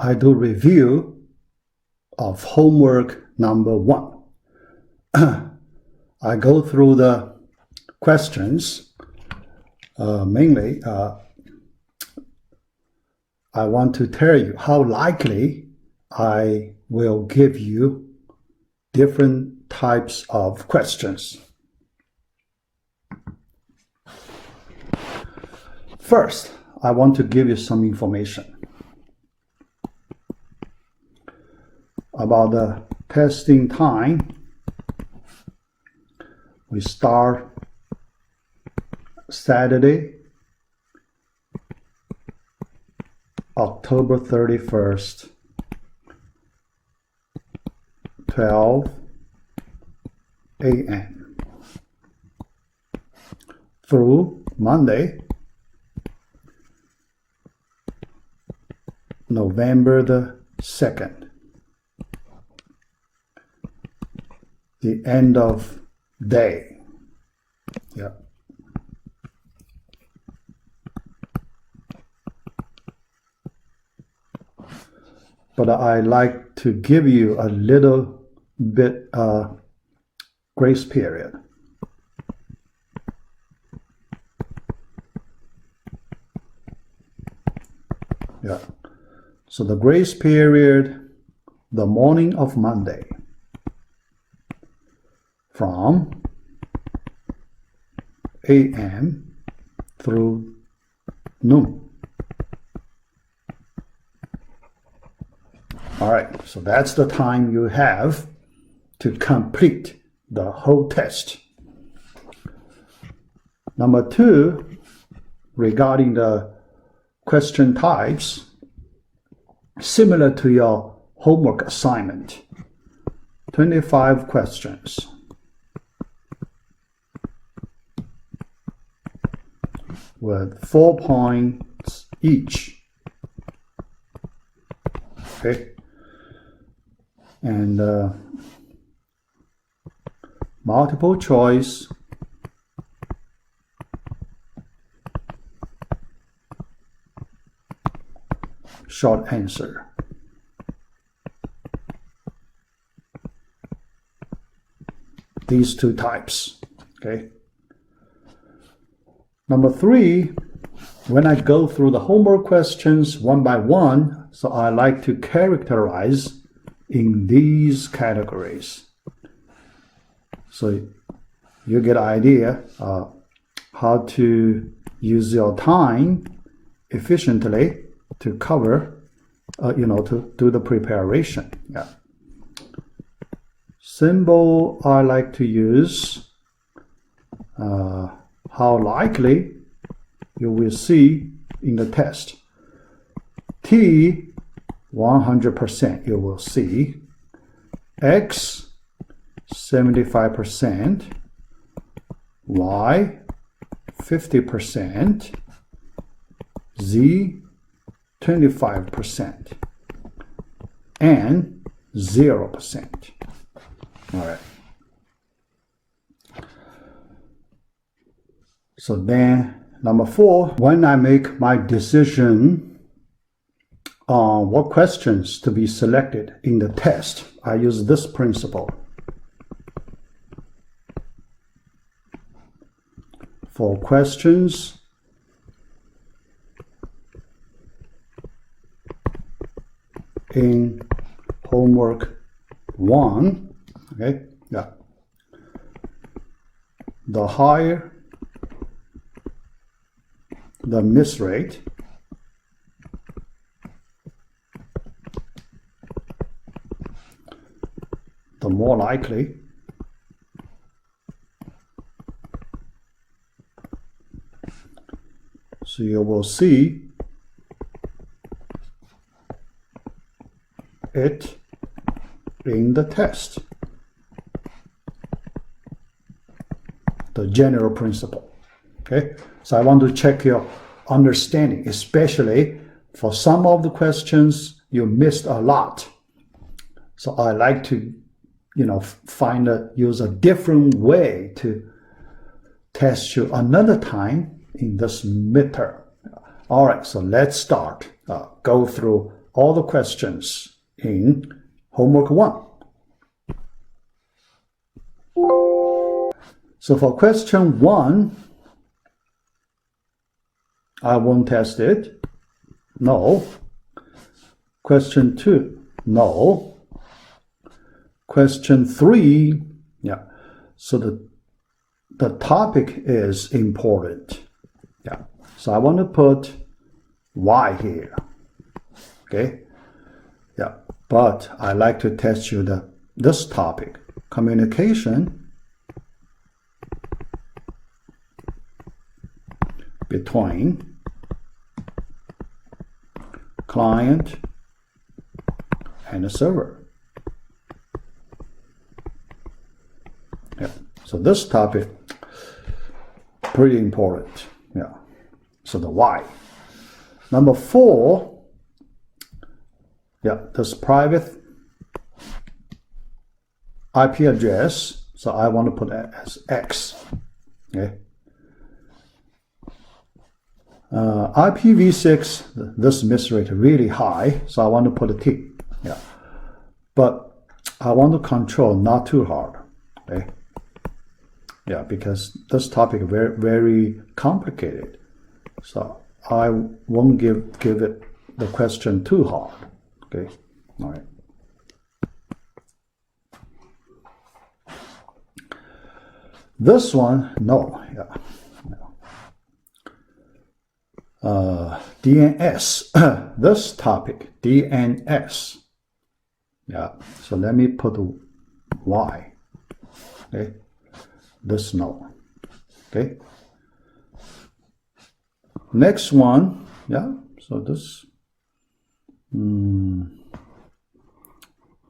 I do review of homework number 1. I go through the questions. Mainly, I want to tell you how likely I will give you different types of questions. First, I want to give you some information about the testing time. We start Saturday, October 31st, 12 a.m. through Monday, November the 2nd, the end of day. Yeah. But I like to give you a little bit grace period. Yeah. So the grace period, the morning of Monday, from a.m. through noon. All right, so that's the time you have to complete the whole test. Number 2, regarding the question types, similar to your homework assignment, 25 questions. With 4 points each. Okay. And multiple choice, short answer. These 2 types. Okay. Number 3, when I go through the homework questions one by one, so I like to characterize in these categories. So you get an idea how to use your time efficiently to cover, to do the preparation. Yeah. Symbol I like to use, how likely you will see in the test. T, 100% you will see. X, 75%. Y, 50%. Z, 25%. And 0%. All right. So then, number 4, when I make my decision on what questions to be selected in the test, I use this principle. For questions in homework 1, okay, yeah, the higher the miss rate, the more likely so you will see it in the test. The general principle. Okay, so I want to check your understanding, especially for some of the questions you missed a lot. So I like to, use a different way to test you another time in this midterm. All right, so let's start. Go through all the questions in homework 1. So for question 1, I won't test it. No. Question 2, no. Question 3, yeah. So the topic is important. Yeah. So I want to put why here. Okay. Yeah. But I like to test you this topic, communication between client and a server. Yeah. So this topic, pretty important. Yeah. So the why. Number 4, yeah, this private IP address. So I want to put it as X. Okay. IPv6, this miss rate really high, so I want to put a T. Yeah. But I want to control not too hard. Okay. Yeah, because this topic is very, very complicated. So I won't give it the question too hard. Okay. All right. This one, no. Yeah. DNS, this topic, DNS. Yeah, so let me put Y. Okay, this no. Okay. Next one, yeah, so this,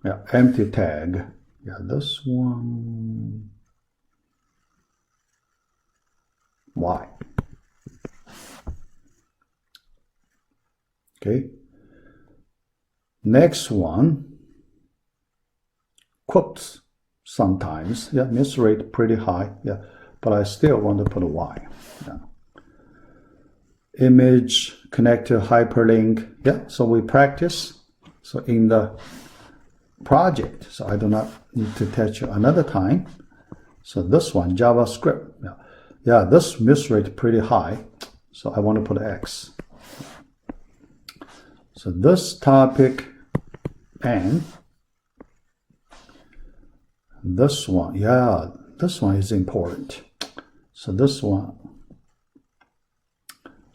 yeah, empty tag. Yeah, this one, Y. Okay. Next one, quotes sometimes. Yeah, miss rate pretty high. Yeah, but I still want to put a Y. Yeah. Image connector hyperlink. Yeah, so we practice. So in the project, so I do not need to touch you another time. So this one, JavaScript. Yeah, yeah, this miss rate pretty high. So I want to put X. So this topic and this one, yeah, this one is important. So this one,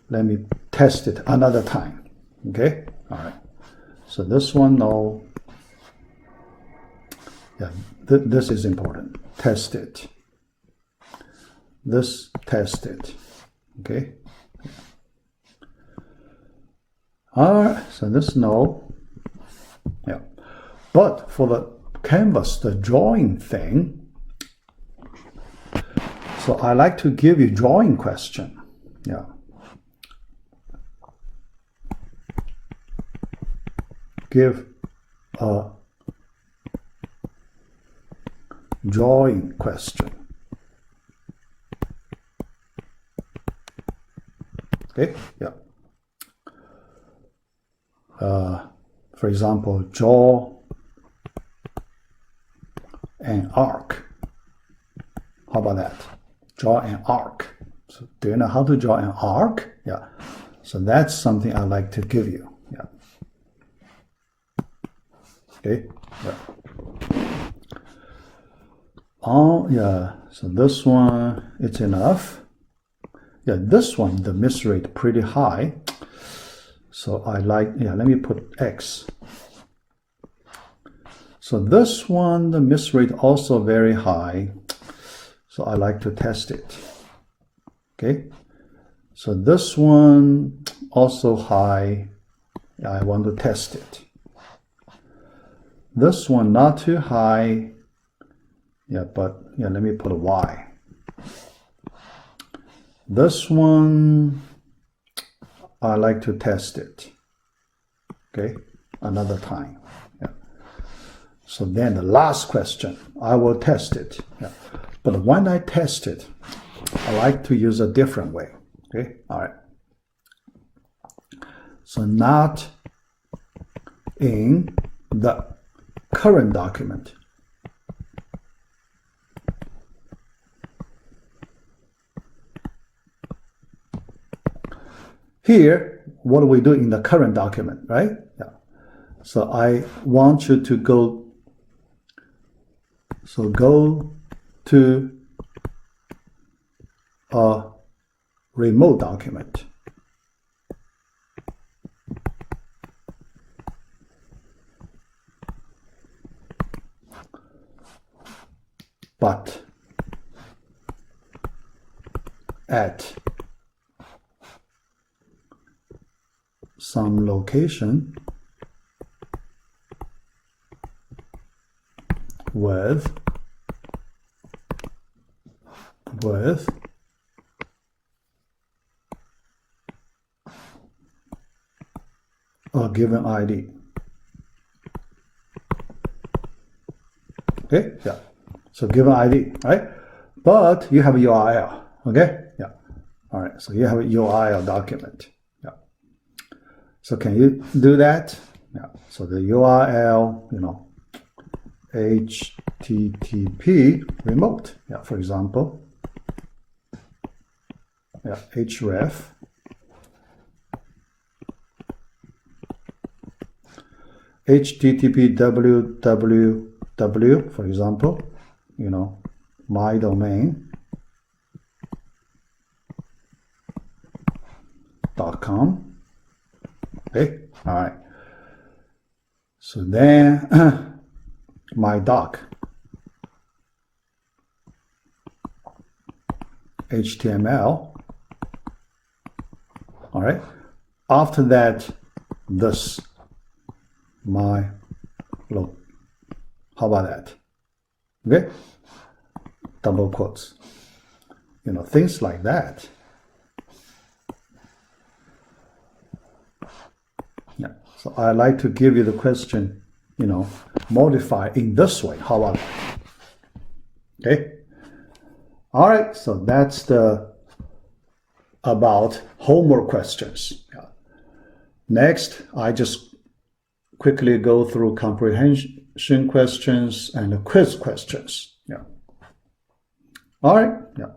let me test it another time. Okay, all right. So this one, no. Yeah, this is important. Test it. This, test it. Okay. All right, so this no. Yeah. But for the canvas, the drawing thing, so I like to give you drawing question. Yeah. Give a drawing question. Okay, yeah. For example, draw an arc. How about that? Draw an arc. So do you know how to draw an arc? Yeah. So that's something I like to give you. Yeah. Okay. Yeah. Oh, yeah. So this one, it's enough. Yeah, this one, the miss rate pretty high. So I like, yeah, let me put X. So this one, the miss rate also very high. So I like to test it. Okay. So this one also high. Yeah, I want to test it. This one not too high. Yeah, but yeah, let me put a Y. This one, I like to test it. Okay, another time. Yeah. So then the last question, I will test it. Yeah. But when I test it, I like to use a different way. Okay, all right. So not in the current document. Here, what do we do in the current document, right? Yeah. So I want you to go to a remote document. But at some location with a given ID. Okay, yeah. So given ID, right? But you have a URL, okay? Yeah. All right, so you have a URL document. Yeah. So can you do that? Yeah. So the URL, HTTP remote, yeah, for example. Yeah, href HTTP www, for example, my domain.com. Okay, all right. So then my doc HTML. All right. After that, this my look. How about that? Okay. Double quotes. Things like that. Yeah. So I like to give you the question, modify in this way. How about that? Okay. All right. So that's about homework questions. Yeah. Next, I just quickly go through comprehension questions and quiz questions. Yeah. All right. Yeah.